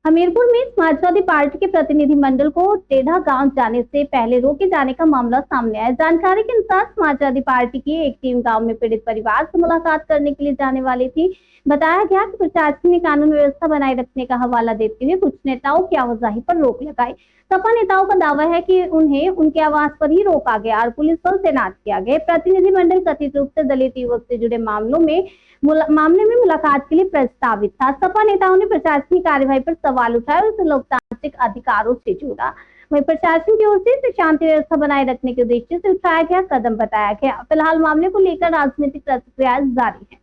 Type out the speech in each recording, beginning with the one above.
हमीरपुर में समाजवादी पार्टी के प्रतिनिधिमंडल को टेढ़ा गांव जाने से पहले रोके जाने का मामला सामने आया। जानकारी के अनुसार समाजवादी पार्टी की एक टीम गांव में पीड़ित परिवार से मुलाकात करने के लिए जाने वाली थी। बताया गया कि प्रशासन ने कानून व्यवस्था बनाए रखने का हवाला देते हुए कुछ नेताओं की आवाजाही पर रोक लगाई। सपा नेताओं का दावा है कि उन्हें उनके आवास पर ही रोका गया और पुलिस बल तैनात किया गया। प्रतिनिधिमंडल कथित रूप से दलित युवक से जुड़े मामले में मुलाकात के लिए प्रस्तावित था। सपा नेताओं ने प्रशासनिक कार्यवाही पर सवाल उठाए और उसे लोकतांत्रिक अधिकारों से जोड़ा। वहीं प्रशासन की ओर से इसे शांति व्यवस्था बनाए रखने के उद्देश्य से उठाया गया कदम बताया गया। फिलहाल मामले को लेकर राजनीतिक प्रतिक्रिया जारी है।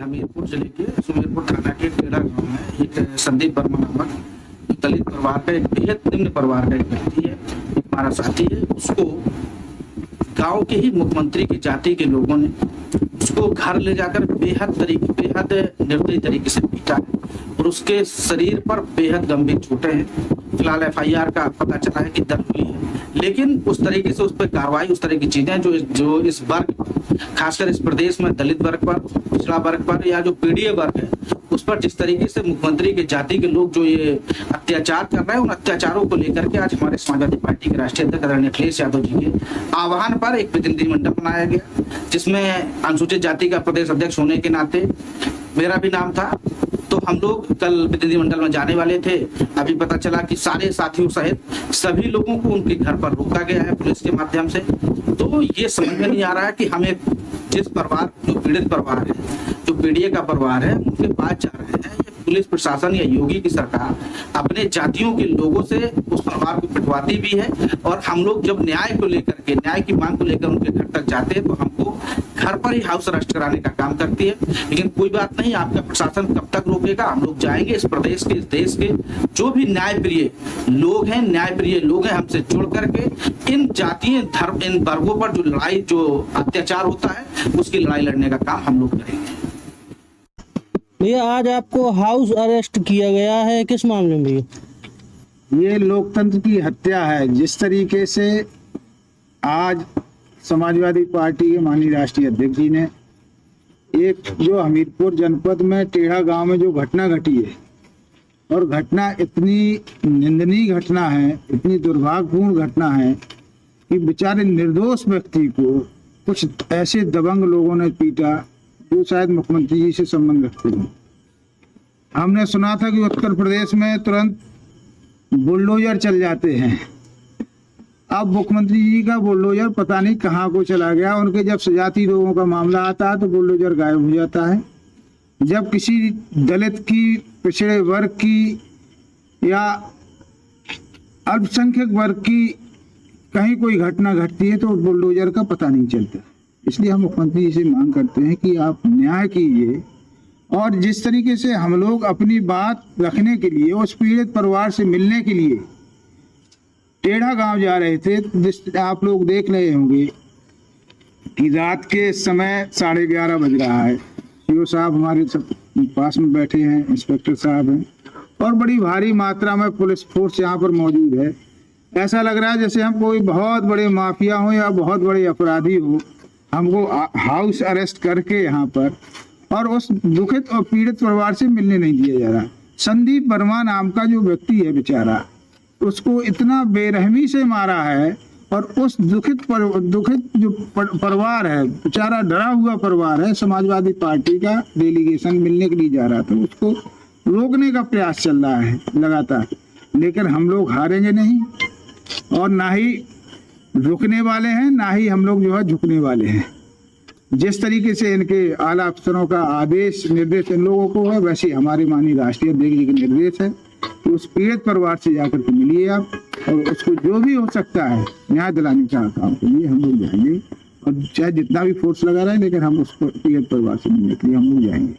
हमीरपुर जिले के सुमेरपुर थाना के टेढ़ा गांव में एक संदीप वर्मा नामक दलित परिवार का एक बेहद निम्न परिवार का एक व्यक्ति है, हमारा साथी है। उसको गांव के ही मुख्यमंत्री की जाति के लोगों ने उसको घर ले जाकर बेहद निर्दयी तरीके से पीटा है और उसके शरीर पर बेहद गंभीर चोटें हैं। फिलहाल एफआईआर का पता चला है कि दर्ज हुई है, लेकिन उस तरीके से उस पर कार्रवाई, उस तरह की चीजें जो इस वर्ग, खासकर इस प्रदेश में दलित वर्ग पर, पिछड़ा वर्ग पर या जो पीड़ित वर्ग है उस पर जिस तरीके से मुख्यमंत्री के जाति के लोग जो ये अत्याचार कर रहे हैं, उन अत्याचारों को लेकर के आज हमारे समाजवादी पार्टी के राष्ट्रीय अध्यक्ष आदरणीय अखिलेश यादव जी के आह्वान पर एक प्रतिनिधिमंडल बनाया गया, जिसमें अनुसूचित जाति का प्रदेश अध्यक्ष होने के नाते मेरा भी नाम था। तो हम लोग कल प्रतिनिधिमंडल में जाने वाले थे। अभी पता चला कि सारे साथियों सहित सभी लोगों को उनके घर पर रोका गया है पुलिस के माध्यम से। तो ये समझ में नहीं आ रहा है कि हमें जिस परिवार, जो पीड़ित परिवार है, जो पीड़ित का परिवार है, उनके पास जा रहे हैं, ये पुलिस प्रशासन या योगी की सरकार अपने जातियों के लोगों से उस परिवार को पिटवाती भी है। और हम लोग जब न्याय को लेकर के, न्याय की मांग को लेकर उनके घर तक जाते हैं तो हमको घर पर ही हाउस अरेस्ट कराने का काम करती है। लेकिन कोई बात नहीं, आपका प्रशासन कब तक रोकेगा? हम लोग जाएंगे। इस प्रदेश के, इस देश के जो भी न्यायप्रिय लोग हैं, न्यायप्रिय लोग हैं, हमसे जुड़ करके इन जातीय धर्म, इन वर्गों पर जो लड़ाई, जो अत्याचार होता है, उसकी लड़ाई लड़ने का काम हम लोग करेंगे। भैया, आज आपको हाउस अरेस्ट किया गया है, किस मामले में? ये लोकतंत्र की हत्या है। जिस तरीके से आज समाजवादी पार्टी के माननीय राष्ट्रीय अध्यक्ष जी ने एक जो हमीरपुर जनपद में टेढ़ा गांव में जो घटना घटी है, और घटना इतनी निंदनीय घटना है, इतनी दुर्भाग्यपूर्ण घटना है कि बेचारे निर्दोष व्यक्ति को कुछ ऐसे दबंग लोगों ने पीटा जो शायद मुख्यमंत्री जी से संबंध रखते हैं। हमने सुना था कि उत्तर प्रदेश में तुरंत बुलडोजर चल जाते हैं। अब मुख्यमंत्री जी का बुलडोजर पता नहीं कहाँ को चला गया। उनके जब सजाती लोगों का मामला आता है तो बुलडोजर गायब हो जाता है। जब किसी दलित की, पिछड़े वर्ग की या अल्पसंख्यक वर्ग की कहीं कोई घटना घटती है तो बुलडोजर का पता नहीं चलता। इसलिए हम मुख्यमंत्री जी से मांग करते हैं कि आप न्याय कीजिए। और जिस तरीके से हम लोग अपनी बात रखने के लिए, उस पीड़ित परिवार से मिलने के लिए टेढ़ा गांव जा रहे थे, आप लोग देख रहे होंगे कि रात के समय 11:30 बज रहा है। सीओ साहब हमारे सब पास में बैठे हैं, इंस्पेक्टर साहब हैं, और बड़ी भारी मात्रा में पुलिस फोर्स यहाँ पर मौजूद है। ऐसा लग रहा है जैसे हम कोई बहुत बड़े माफिया हो या बहुत बड़े अपराधी हो। हमको हाउस अरेस्ट करके यहाँ पर और उस दुखित और पीड़ित परिवार से मिलने नहीं दिया जा रहा। संदीप वर्मा नाम का जो व्यक्ति है बेचारा, उसको इतना बेरहमी से मारा है, और उस दुखित जो परिवार है, बेचारा डरा हुआ परिवार है। समाजवादी पार्टी का डेलीगेशन मिलने के लिए जा रहा था, उसको रोकने का प्रयास चल रहा है लगातार। लेकिन हम लोग हारेंगे नहीं, और ना ही रुकने वाले हैं, ना ही हम लोग जो है झुकने वाले हैं। जिस तरीके से इनके आला अफसरों का आदेश, निर्देश इन लोगों को है, वैसे हमारे माननीय राष्ट्रीय अध्यक्ष जी के निर्देश है कि उस पीड़ित परिवार से जाकर के मिलिए आप, और उसको जो भी हो सकता है न्याय दिलाने का काम के लिए हम लोग जाएंगे। और चाहे जितना भी फोर्स लगा रहे हैं, लेकिन हम उस पीड़ित परिवार से मिलने के लिए हम लोग जाएंगे।